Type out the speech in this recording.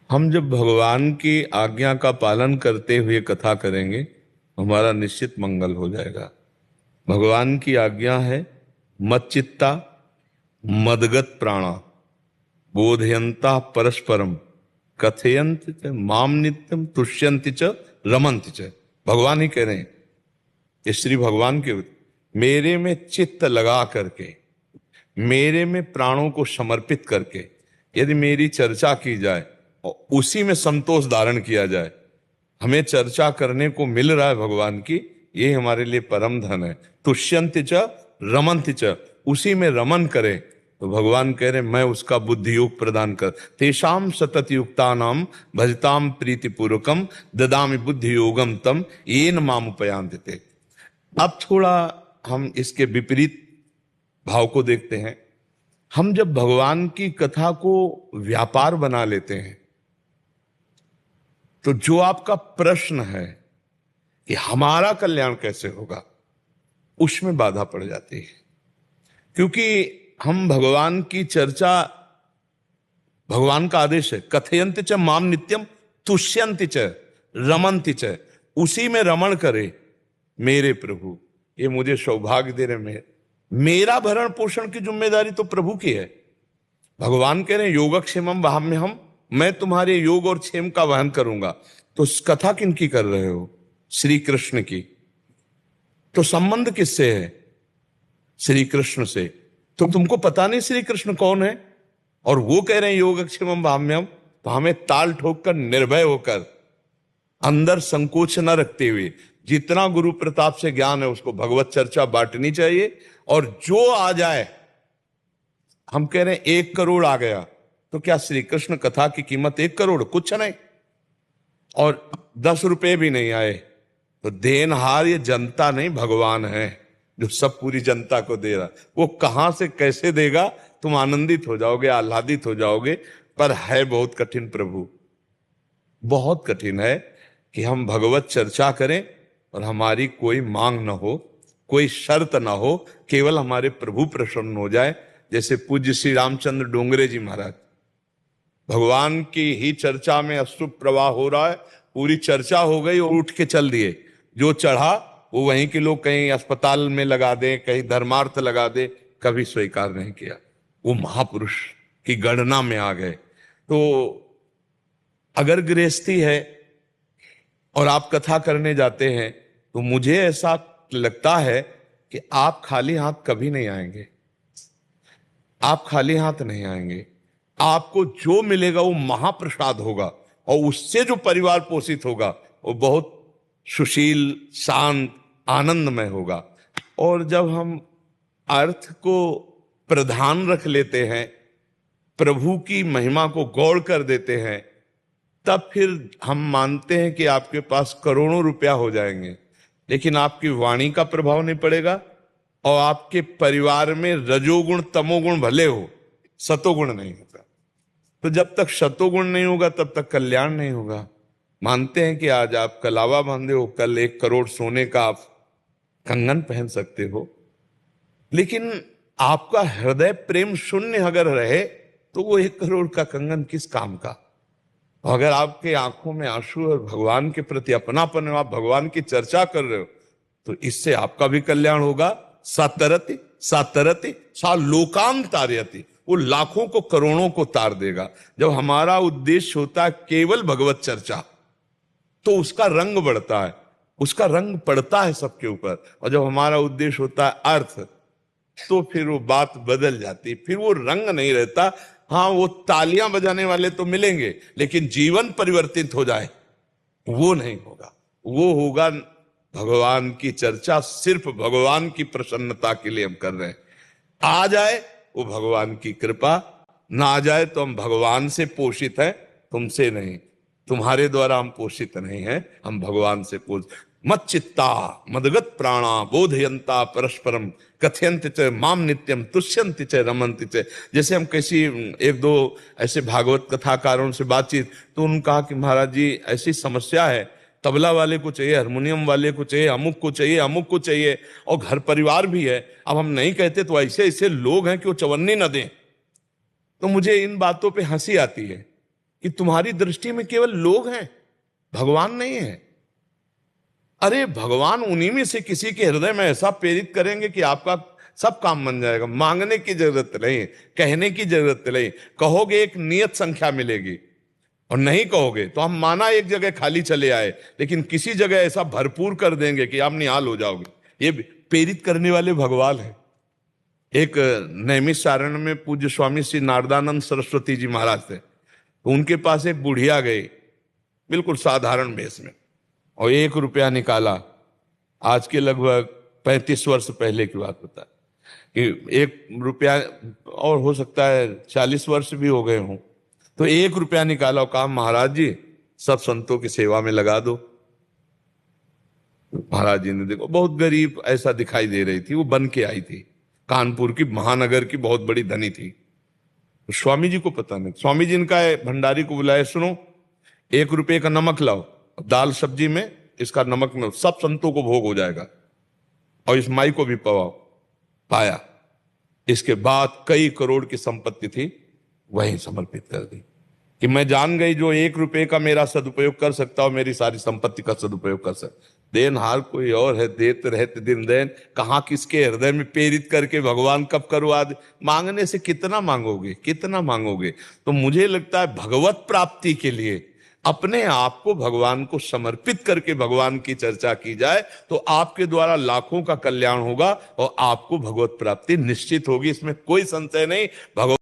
हम जब भगवान की आज्ञा का पालन करते हुए कथा करेंगे, हमारा निश्चित मंगल हो जाएगा। भगवान की आज्ञा है, मच्चित्ता मदगत प्राणा बोधयंता परस्परम कथयंत च माम नित्यम तुष्यंति च रमंति च। भगवान ही कह रहे हैं, ये श्री भगवान के, मेरे में चित्त लगा करके, मेरे में प्राणों को समर्पित करके यदि मेरी चर्चा की जाए और उसी में संतोष धारण किया जाए, हमें चर्चा करने को मिल रहा है भगवान की, ये हमारे लिए परम धन है। तुष्यंति च रमंति च, उसी में रमन करे तो भगवान कह रहे मैं उसका बुद्धि योग प्रदान कर। तेषाम सतत युक्तानाम भजताम प्रीति पूर्वकम ददामि बुद्धि योगम तम येन माम उपयांति। अब थोड़ा हम इसके विपरीत भाव को देखते हैं। हम जब भगवान की कथा को व्यापार बना लेते हैं तो जो आपका प्रश्न है कि हमारा कल्याण कैसे होगा, उसमें बाधा पड़ जाती है। क्योंकि हम भगवान की चर्चा, भगवान का आदेश है कथयंति च माम नित्यम तुष्यंति च रमंति च, उसी में रमण करे मेरे प्रभु। ये मुझे सौभाग्य दे रहे, मेरा भरण पोषण की जिम्मेदारी तो प्रभु की है। भगवान कह रहे हैं योगक्षेमम वहाम्यहम, मैं तुम्हारे योग और क्षेम का वहन करूंगा। तो कथा किनकी कर रहे हो? श्री कृष्ण की। तो संबंध किससे है? श्री कृष्ण से। तो तुमको पता नहीं श्री कृष्ण कौन है, और वो कह रहे हैं योगक्षेमम वहाम्यहम, तो हमें ताल ठोक कर निर्भय होकर अंदर संकोच न रखते हुए जितना गुरु प्रताप से ज्ञान है उसको भगवत चर्चा बांटनी चाहिए। और जो आ जाए, हम कह रहे हैं 1 करोड़ आ गया, तो क्या श्री कृष्ण कथा की कीमत 1 करोड़? कुछ नहीं। और 10 रुपए भी नहीं आए तो देनहार ये जनता नहीं, भगवान है जो सब पूरी जनता को दे रहा। वो कहां से कैसे देगा, तुम आनंदित हो जाओगे, आह्लादित हो जाओगे। पर है बहुत कठिन प्रभु, बहुत कठिन है कि हम भगवत चर्चा करें और हमारी कोई मांग न हो, कोई शर्त ना हो, केवल हमारे प्रभु प्रसन्न हो जाए। जैसे पूज्य श्री रामचंद्र डोंगरे जी महाराज, भगवान की ही चर्चा में अश्रु प्रवाह हो रहा है, पूरी चर्चा हो गई और उठ के चल दिए। जो चढ़ा वो वहीं के लोग कहीं अस्पताल में लगा दे, कहीं धर्मार्थ लगा दे, कभी स्वीकार नहीं किया। वो महापुरुष की गणना में आ गए। तो अगर गृहस्थी है और आप कथा करने जाते हैं तो मुझे ऐसा लगता है कि आप खाली हाथ कभी नहीं आएंगे। आप खाली हाथ नहीं आएंगे। आपको जो मिलेगा वो महाप्रसाद होगा, और उससे जो परिवार पोषित होगा वो बहुत सुशील, शांत, आनंदमय होगा। और जब हम अर्थ को प्रधान रख लेते हैं, प्रभु की महिमा को गौड़ कर देते हैं, तब फिर हम मानते हैं कि आपके पास करोड़ों रुपया हो जाएंगे, लेकिन आपकी वाणी का प्रभाव नहीं पड़ेगा और आपके परिवार में रजोगुण तमोगुण भले हो, सतोगुण नहीं होगा। तो जब तक सतोगुण नहीं होगा तब तक कल्याण नहीं होगा। मानते हैं कि आज आप कलावा बांधे हो, कल 1 करोड़ सोने का आप कंगन पहन सकते हो, लेकिन आपका हृदय प्रेम शून्य अगर रहे तो वो 1 करोड़ का कंगन किस काम का। अगर आपके आंखों में आंसू और भगवान के प्रति अपनापन है, आप भगवान की चर्चा कर रहे हो, तो इससे आपका भी कल्याण होगा। सातरति सातरति सा लोकान तारयति, वो लाखों को करोड़ों को तार देगा। जब हमारा उद्देश्य होता है केवल भगवत चर्चा, तो उसका रंग बढ़ता है, उसका रंग पड़ता है सबके ऊपर। और जब हमारा उद्देश्य होता है अर्थ, तो फिर वो बात बदल जाती, फिर वो रंग नहीं रहता। हाँ, वो तालियां बजाने वाले तो मिलेंगे, लेकिन जीवन परिवर्तित हो जाए वो नहीं होगा। वो होगा भगवान की चर्चा, सिर्फ भगवान की प्रसन्नता के लिए हम कर रहे हैं। आ जाए वो भगवान की कृपा, ना आ जाए तो हम भगवान से पोषित हैं, तुमसे नहीं। तुम्हारे द्वारा हम पोषित नहीं हैं, हम भगवान से पोषित। मच्चित्ता मदगत प्राणा बोधयंता परस्परम कथयंति च माम नित्यम तुष्यंति च रमंति च। जैसे हम किसी 1-2 ऐसे भागवत कथाकारों से बातचीत, तो उन्होंने कहा कि महाराज जी ऐसी समस्या है, तबला वाले को चाहिए, हारमोनियम वाले को चाहिए, अमुक को चाहिए, अमुक को चाहिए, और घर परिवार भी है। अब हम नहीं कहते तो ऐसे ऐसे लोग हैं कि वो चवन्नी न दें। तो मुझे इन बातों पे हंसी आती है कि तुम्हारी दृष्टि में केवल लोग हैं, भगवान नहीं है। अरे भगवान उन्हीं में से किसी के हृदय में ऐसा प्रेरित करेंगे कि आपका सब काम बन जाएगा। मांगने की जरूरत नहीं, कहने की जरूरत नहीं। कहोगे एक नियत संख्या मिलेगी, और नहीं कहोगे तो हम माना एक जगह खाली चले आए, लेकिन किसी जगह ऐसा भरपूर कर देंगे कि आप निहाल हो जाओगे। ये प्रेरित करने वाले भगवान है। एक नैमिषारण्य में पूज्य स्वामी श्री नारदानंद सरस्वती जी महाराज थे, तो उनके पास एक बुढ़िया गई, बिल्कुल साधारण वेश में, और 1 रुपया निकाला। आज के लगभग 35 वर्ष पहले की बात बता कि 1 रुपया, और हो सकता है 40 वर्ष भी हो गए हों, तो 1 रुपया निकाला और कहा महाराज जी सब संतों की सेवा में लगा दो। महाराज जी ने देखो, बहुत गरीब ऐसा दिखाई दे रही थी, वो बन के आई थी, कानपुर की महानगर की बहुत बड़ी धनी थी। तो स्वामी जी को पता नहीं, स्वामी जी इनका भंडारी को बुलाए, सुनो 1 रुपये का नमक लाओ, दाल सब्जी में इसका नमक में सब संतों को भोग हो जाएगा, और इस माई को भी पवाओ। पाया। इसके बाद कई करोड़ की संपत्ति थी वहीं समर्पित कर दी, कि मैं जान गई जो 1 रुपये का मेरा सदुपयोग कर सकता हो, मेरी सारी संपत्ति का सदुपयोग कर सकता। देनहार कोई और है, देते रहते दिन देन। कहां किसके हृदय में प्रेरित करके भगवान कब करवा दे। मांगने से कितना मांगोगे, कितना मांगोगे। तो मुझे लगता है भगवत प्राप्ति के लिए अपने आप को भगवान को समर्पित करके भगवान की चर्चा की जाए, तो आपके द्वारा लाखों का कल्याण होगा और आपको भगवत प्राप्ति निश्चित होगी, इसमें कोई संशय नहीं। भगवान